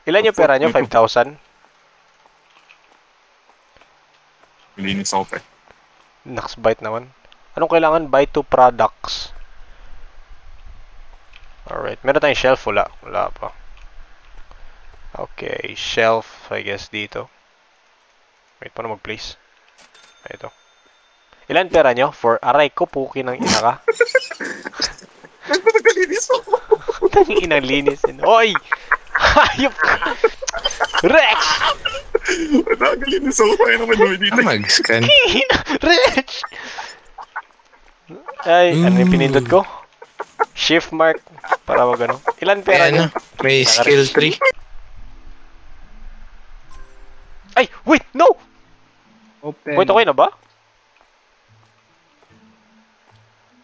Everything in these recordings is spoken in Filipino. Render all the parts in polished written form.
Ilan yung pera nyo? 5,000? Linis ako, eh. Naxbite naman. Anong kailangan? Buy 2 products. Alright. Meron tayong shelf? Wala. Wala pa. Okay. Shelf, I guess, dito. Wait, paano mag-place? Ito. Ilan pera nyo? For aray ko, puki ng ina ka. Nagpatagalinis ako. Tanging inang linis. Oy! Hayop ka! Rex! Nagalinis ako tayo naman doon dito. Mag-scan. Rex! Ay, ano yung pinindot ko? Shift mark. Para wag ano. Ilan pera nyo? May skill tree. Ay! Wait! No! Open. Wait, okay na ba?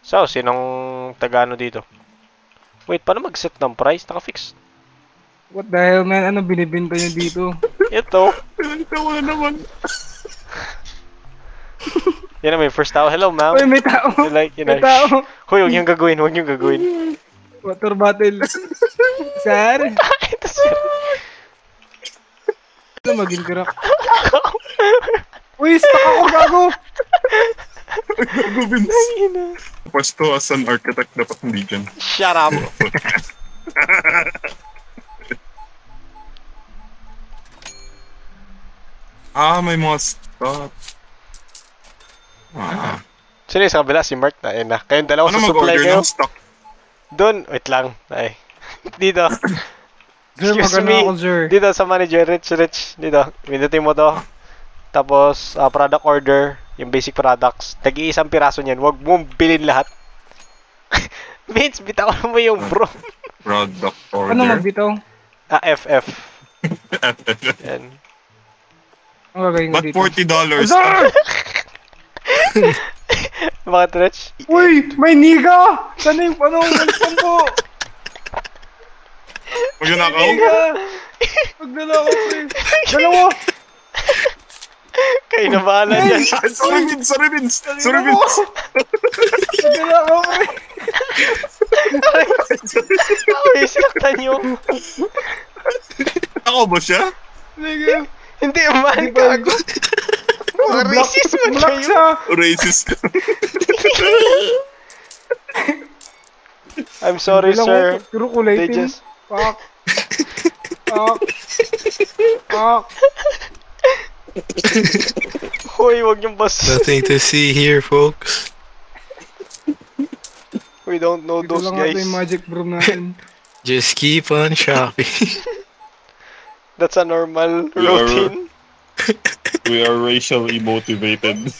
So, sinong tagano dito? Wait, paano mag-set ng price? Naka-fix. What the hell, man? Ano binibenta nyo dito? Ito. Pinalita ko na naman. Yan na, may first tao. Hello, ma'am. Uy, may tao! You like, you know. May tao! Hoy, huwag niyong gagawin. Huwag niyong gagawin. Water bottle. Sir? Ito, sir. Ano maging crack? Uy, stuck ako, gago! Gago, Vince. Pasto as an architect, dapat hindi dyan. Shut up. May mga stuff. Sino yung sa kabila? Si Mark na. Ayun na. Kayong dalawa Ano sa supply mag-order kayo. ng stock? Doon. Wait lang. Ay. Dito. Sir, Excuse magano me. ako, sir. Dito sa manager. Rich. Dito. Minutin mo to. Tapos, product order. Yung basic products. Tag-iisang piraso niyan. Huwag mong bilhin lahat. Vince, bitawan mo yung bro. Product order. Ano magbitaw? FF. Yan. Ang gagawin ko But dito? $40. Sir! Bakit, Rich? Uy! May niga! Sana yung panong po? Magnanakaw? Niga! Magdala ako, pre. Dalawa! Kayo na bahala dyan. Sorry, Vince. Sorry, Vince. Sorry, Vince. Magdala ako, pre. Ay, sinaktan nyo. Ako ba siya? Niga. Hindi, man. Gago. Mga racist man Black kayo. siya! Racist. I'm sorry, Bilang sir. ko, Pero kulay They team. just... Fuck. Fuck. Fuck. Hoy, wag niyong bas. Nothing to see here, folks. We don't know Ito those lang natin guys. yung magic broom natin. Just keep on shopping. That's a normal We are- routine. We are racially motivated.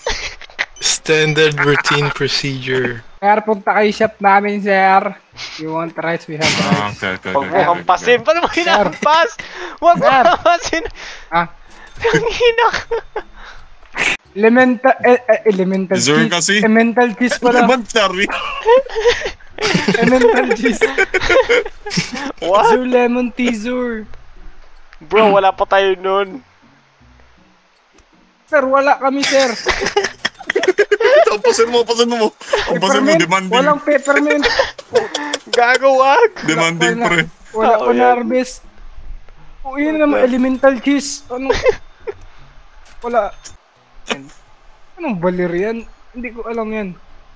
Standard routine procedure. Sir, punta kayo shop namin, sir. You want rice? We have rice. Okay. Huwag mo hampasin. Paano mo hinahampas? Huwag mo Sir. hampasin. Ah, Hinak. elemental Deserve cheese. kasi. Elemental cheese pala. Naman, sorry. Elemental cheese. What? Zur lemon tea, Zur. Bro, wala pa tayo nun. Sir, wala kami, sir. Pasin mo. Pasin mo, Peppermint. demanding. Walang peppermint. Gago, wag. Demanding, pre. Wala Oh, pa yan. na harvest. O, yun naman, elemental cheese. Ano? Wala. Yan. Anong balir yan? Hindi ko alam yan.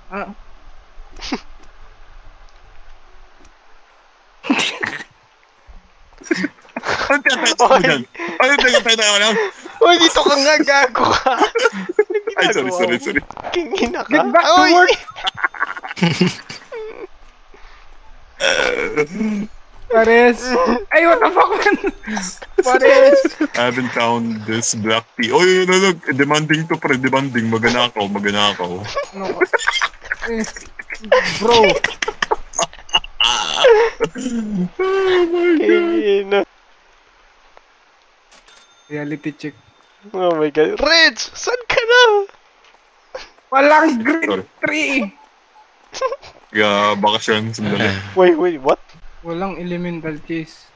Ah. Ano tinatay mo dyan? Ano tinatay mo lang? Uy, dito ka nga, gago ka. Ay, sorry. Kingina ka. Get back to Uy! work! Pares! Ay, what the fuck, man? Pares! I haven't found this black tea. Oh, look. Demanding to, pre. Demanding. Maganakaw. Ano ka? Eh, bro, Kingina. reality check. Oh my god. Reg! Saan ka na? Walang green Sorry. tree! Bakasyon. Sandali. Wait, what? Walang elemental cheese.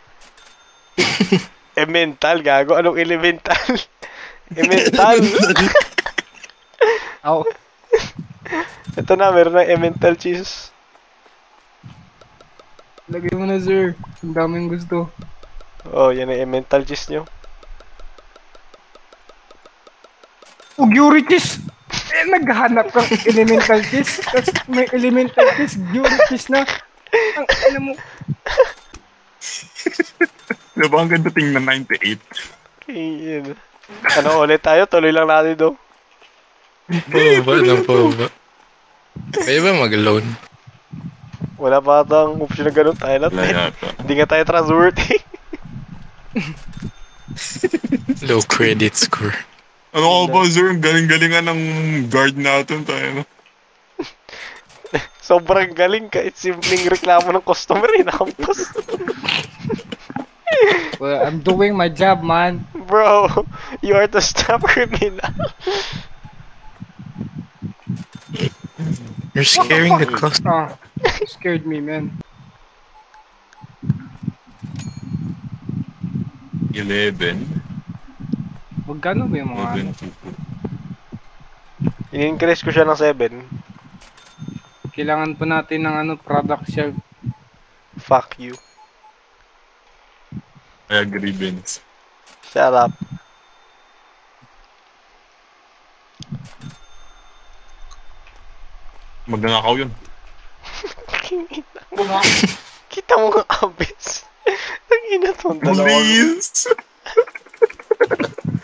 Elemental, gago. Anong elemental? Elemental. Aw. Ito na, meron ng elemental cheese. Lagay mo na, sir. Ang daming gusto. Oh, yan ang elemental cheese nyo. Gyuri cheese! Naghahanap kang elemental cheese. Tapos may elemental cheese, Gyuri cheese na. Ang ina mo. Diba ang ganda tingnan 98? Yun. Ano ulit tayo? Tuloy lang natin do. Pababa. Kaya ba mag-loan? Wala pa atang option na ganun tayo Wala natin. yata. Hindi nga tayo trustworthy. Low credit score. Ano ka ba, sir? Ang galing-galingan ng guard natin tayo. Sobrang galing kahit simpleng reklamo ng customer inahampas. Well, I'm doing my job, man. Bro, you are the staff criminal. You're scaring the customer. You scared me, man. 11. Magkano ba yung mga ano? 11. In-increase ko siya ng 7. Kailangan pa natin ng ano, product shelf. Fuck you. I agree, Vince. Shut up. Magnanakaw yun. Kita mo nga abis. Ang ina to. Please!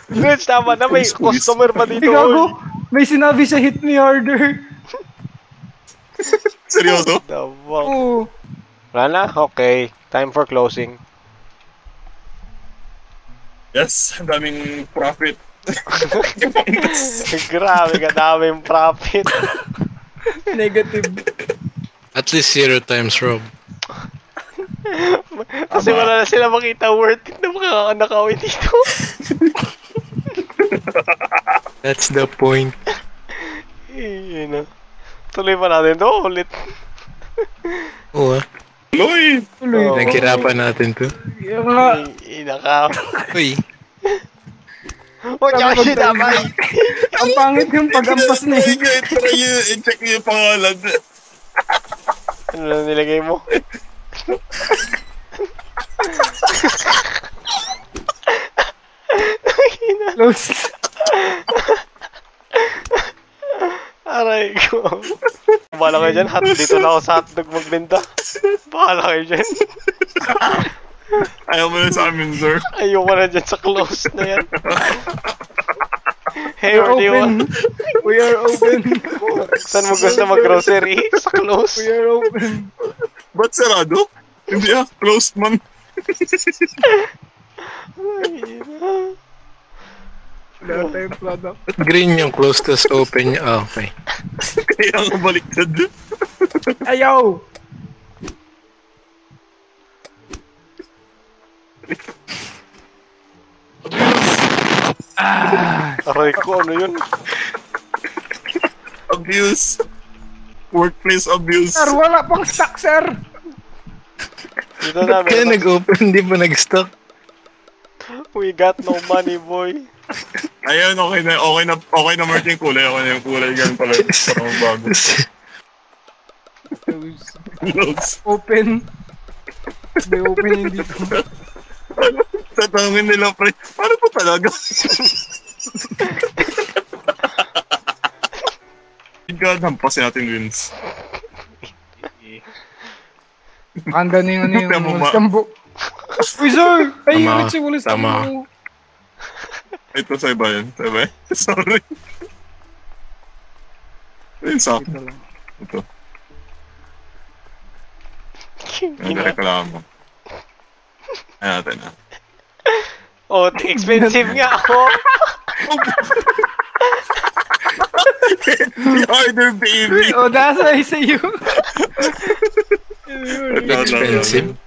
Good, tama na. May Squeeze. customer pa dito. Hindi gago! May sinabi sa hit me harder. Seryoso? The fuck? Oo. Wala na? Okay. Time for closing. Yes, ang daming profit. Grabe ka daming profit. Negative. At least 0 times Rob. Kasi wala na sila makita worth it na makakakawin dito. That's the point. Yun na. Tuloy pa natin to ulit. Oo Loy! Tuloy. Oo. Naghirapan natin to. Yung nga. Inaka. Uy, Huwag niya kasi damay. Ang pangit yung pag-ampas na Sige, try yun. I-check niyo yung pangalan. Ano na nilagay mo? Close. Aray ko. Bahala kayo dyan. Dito na ako sa hotdog magbenta. Bahala kayo dyan. Ayaw mo na sa amin, sir. Ayoko na dyan sa close na yan. Hey, We are where do you want? open. We are open. Saan mo gusto mag-grocery? Sa close? We are open. Ba't sarado? Hindi closed man. Wala tayong product. green yung close to open niya. Ah, okay. Kaya nga baliktad. Ayaw! Aray ko, ano yun? Abuse. Workplace abuse. Sir, wala pang stock, sir! Dito na, Ba't kaya meron. nag-open? Di ba nag-stock? We got no money, boy. Ayun, okay na Martin yung kulay. Okay na yung kulay. Ganun pala. Parang bago. Close. Close. Open. May open yung dito. Tatanungin nila, pre. Paano po talaga? God, hampasin natin, Vince. Handa na yung ano yung Tama ba? walis tambo. Uy, sir! Ay, Tama. ulit si walis Tama. tambo. Ito sa iba yan. Sa iba yan? Sorry. Ayun, sakto. Ito. Ayun, reklamo. Ayun natin, ah. Oh, expensive nga ako. The order, baby! Oh, dasay sa iyo. Expensive.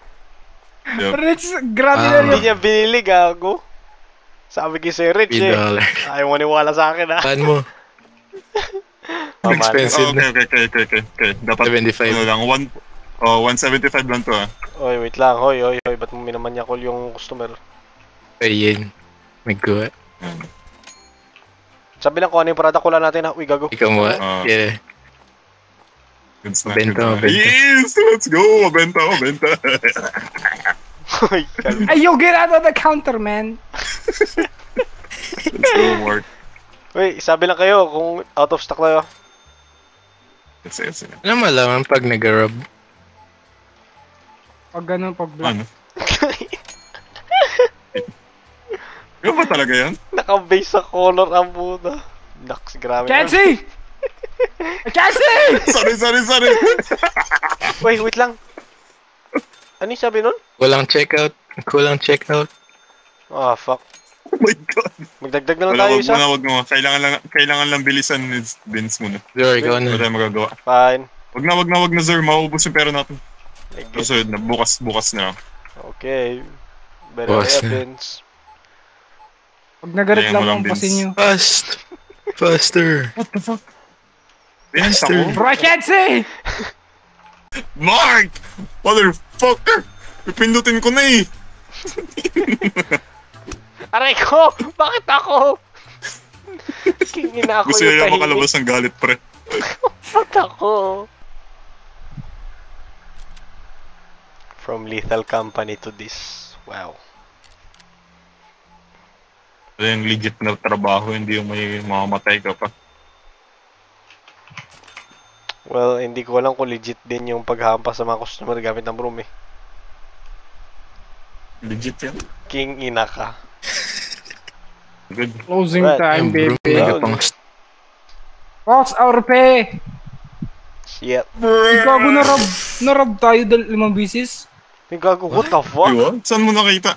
Yep. Rich, grabe na Hindi yun. niya binili, gago. Sabi ko sa'yo, Rich eh. $3. Ayaw maniwala sa akin, ha? Saan mo? Expensive Oh, na. okay. Dapat, 75. ano lang, 175 lang to, ah. Oy, wait lang. Hoy. Ba't mo minamanyakol yung customer? Ayun. Magkuha. Sabi lang kung ano yung product ko lang natin, ha? Uy, gago. Ikaw mo. Ah. Yeah. Good snack. Mabenta. Yes! Let's go! Mabenta. Hoy, kalma. Ay, yo, get out of the counter, man. Let's go, Mark. Uy, sabi lang kayo kung out of stock tayo. Sige. Ano malaman pag nag-rub? Pag ganun, pag black. Ano? Ano ba talaga yan? Naka-base sa color ang puta. Naks, grabe. Can't see! I can't see! Sorry. Wait, wait lang. Ano yung sabi nun? Kulang checkout. Ah, fuck. Oh my God. Magdagdag na lang Wala, tayo wag isa. mo na. Kailangan lang bilisan ni Vince muna. Zor, ikaw Wala na. tayong magagawa. Fine. Wag na, Sir. Maubos yung pera natin. Like this. Susunod na. Bukas na. Okay. Better Boss na. Vince. Pag nagarit Kaya lang mo lang, ang pasin Vince. nyo. Faster. What the fuck? Vince Master. ako? Bro, I can't see! Mark! Motherfucker! Pipindutin ko na eh! Aray ko! Bakit ako? Kingin ako Gusto yung nila tahimik. makalabas ng galit, pre. Ba't ako? From Lethal Company to this. Wow. Ito yung legit na trabaho, hindi yung may mamamatay ka pa. Well, hindi ko alam kung legit din yung paghampas sa mga customer gamit ng broom eh. Legit yan. King ina ka. Good. Closing Right. time, Yung broom baby. talaga pang Box, our pay! Shit. Gago na-rub tayo 5 bisis. May gago, what the fuck? Ay, what? Saan mo nakita?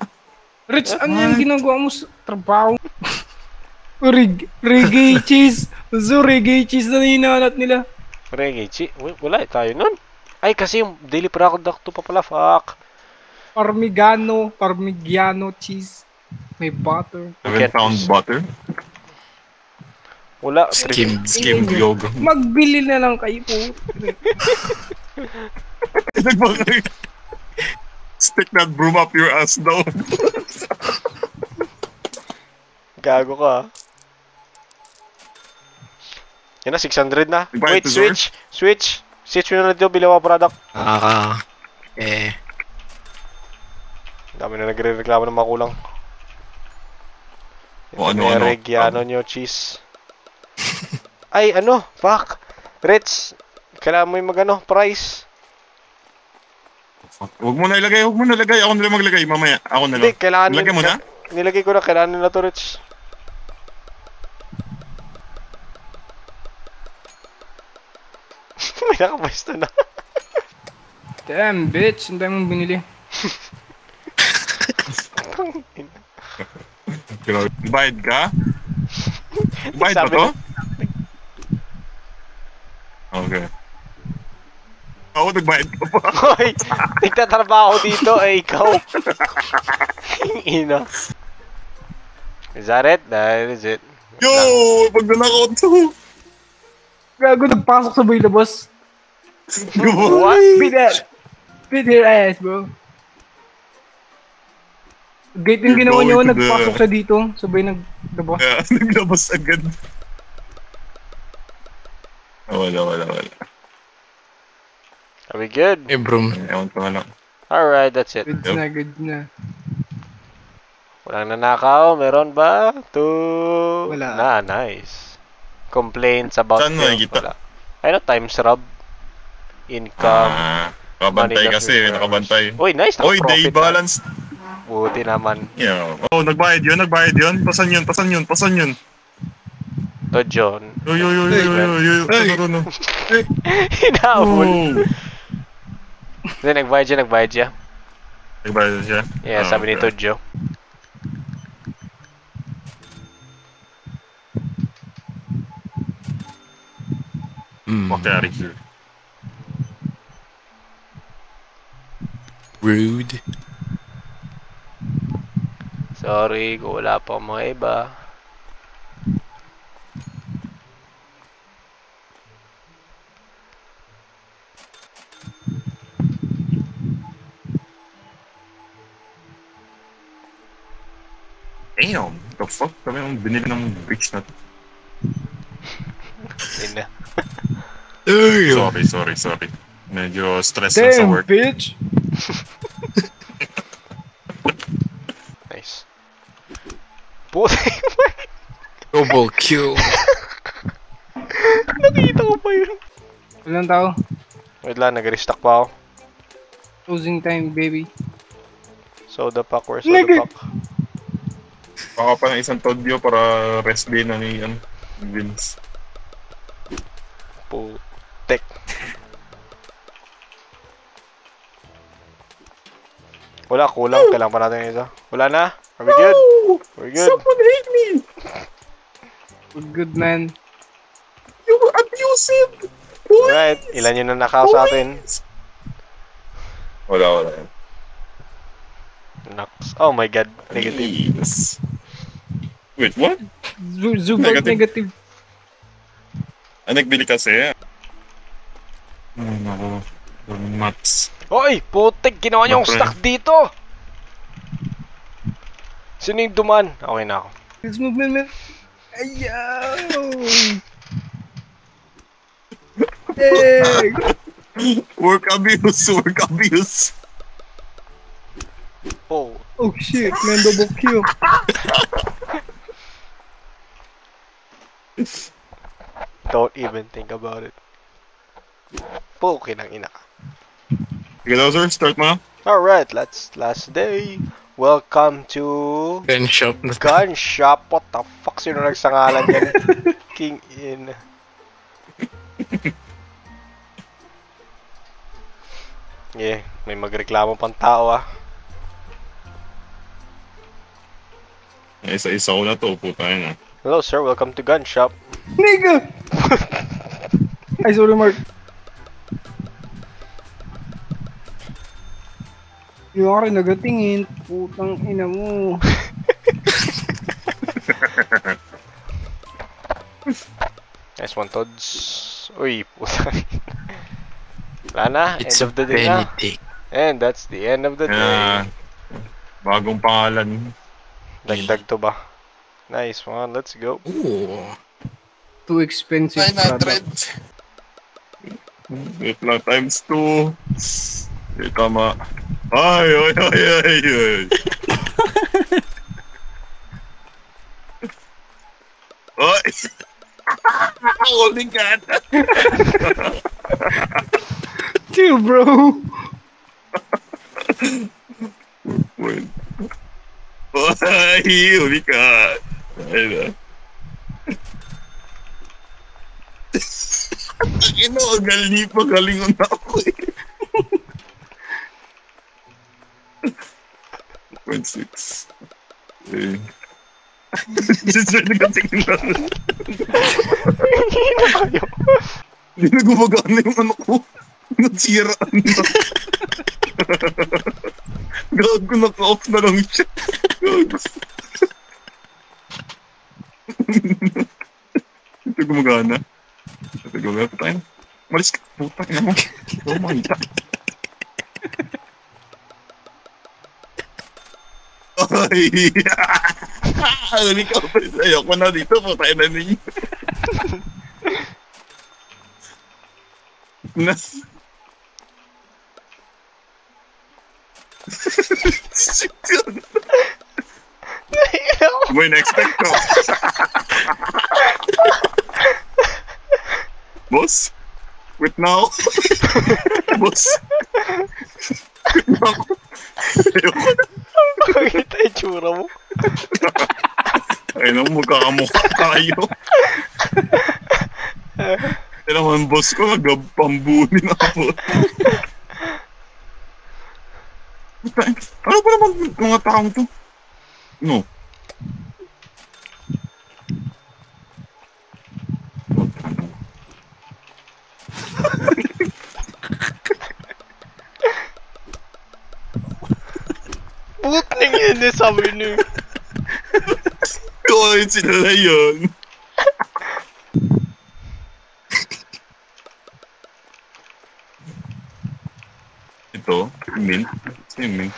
Rich, ano yung ginagawa mo sa trabaho? Reggae cheese. So, reggae cheese na hinahanap nila. Reggae, wala tayo nun. Ay, kasi yung daily product to pa pala, fuck. Parmigiano cheese. May butter. 7-pound butter? Wala. Skimmed yoga. Magbili na lang kayo po. Stick that broom up your ass daw. Gago ka. Yan na, 600 na. Goodbye, Wait, Tizor. switch. Switch mo na dito, bilawa product. Dami na nagre-reklamo ng makulang. Ano. Reggiano nyo, cheese. Ay, ano? Fuck. Rich, kailangan mo yung price. Huwag mo na ilagay. Ako na lang maglagay. Mamaya. Ako na Hindi, lang. kailangan Nilagay mo na? Nilagay ko na, kailangan nila to, Rich. May nakapwesto na. Damn, bitch. Ang dami mong binili. Bayad ka? Bayad ba Sabi to? na- Okay. Ako nagbayad ka pa. Hoy, nagtatrabaho dito, ikaw. Ina. Is that it? That is it. Yo! Pag nanakaw to! Gago, nagpasok sa boy labas. What? Beat her ass, bro. Gate yung You're ginawa niyo, going to nagpasok the- siya dito. Sabay naglabas. Kaya naglabas agad. Wala. Are we good? broom. Ewan ko nga lang. Alright, that's it. Good na, good na. Walang nanakaw, meron ba? Two. Wala. Na, nice. Complaints about Saan mo nakikita? Wala. Ano, times rub. Income. Nakabantay money kasi. that returns. Nakabantay. Uy, nice. Oy, day Naka-profit, balance. Buti naman. Yeah. Oh, nagbayad yun. Pasan yun. To John. Yo. Hey. Ano. Hinahabol. Oh. Hindi, nagbayad siya. Nagbayad siya? Yeah, Oh, sabi ni okay. Tojo. Makari here. Rude. Sorry, kung wala pa mga iba. Damn! The fuck? Kami yung binili ng bricks na to. Yun na. Sorry. Medyo stress lang sa Damn, work. bitch. Puti. Double kill. Nakita ko pa yun. Walang tao. Wait lang, nag-restock pa ako. Closing time, baby. Soda pack, where's soda Nigga. pack? Baka pa ng isang Todyo para rest day na ni Vince. Putek. Wala, kulang. Kailangan pa natin isa. Wala na? Are we good? We're good. Someone hate me! We're good, man. You were abusive! Boy! Alright, ilan yun na nakaw sa atin? Wala. Knocks. Oh my god, negative. Please. Wait, what? Zoom out negative. Nagbili kasi. Ay, nako. Mats. Oy, putik, ginawa niyo yung Okay. stock dito! Sino yung duman? Okay na ako. This movement, man. Ayaw! Hey! Work abuse. Oh, Oh shit, man, double kill. don't even think about it. Puki ng ina. Sige daw, sir. Start mo na. Alright, last day. Welcome to Gun shop na. Gun Shop. What the fuck? Sino nagsangalan yan? King in. Yeah, may magreklamo pang tao ah. Isa-isa ko na to. Puta yun. Hello sir, welcome to Gun Shop. Nigga! Ay, sorry, Mark. Yung ako rin nagatingin. Putang ina mo. Nice one, Tods. Uy, putang. Wala na, It's end of the day na. penny. And that's the end of the day. Bagong pangalan. Dagdag to ba? Nice one, let's go. Ooh. Too expensive product. Wait lang, times 2. Okay, tama. Ay. Ay! Holding God! Chill, bro. Wait. Ay! Huli ka! Ay na. Ino, galingon na ako eh. 0.6. Okay. Just ready ka tingnan. Hina kayo. Hindi na gumagana yung ano ko. Nagsiraan na. Gago, naka-off na lang siya. Gago. Ito gumagana. Ito gumagana tayo. Malis ka. Puta ka naman. Oh my God. Ay! Huli ka pa rin. Ayoko na dito. Putay na ninyo. Nas. Shit yun. Hina ko. May na-expect ko. Boss? Quit now? Boss? Quit now? Ayoko na. Pakita yung tsura mo. Ay na, magkakamukha tayo. Ay naman, boss ko, nagpambuli na ako. Ano ba naman mga taong to? No. Putning yun eh, sabi niyo. Kung sila na yun. Ito, mint. Sino yung mint?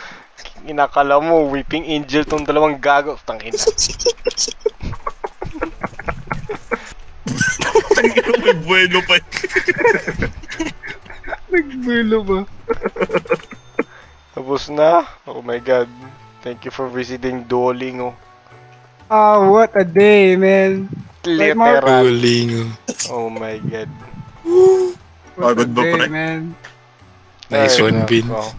Inakala mo, weeping angel tong dalawang gago. Tangina. May buwelo pa. Nagbulo ba? Tapos na? Oh my god. Thank you for visiting Duolingo. What a day, man. Right, Mark? Literal. Huling. Oh my god. What a Pagod ba, day, pre? man. Nice Ay, one, nako. Vince.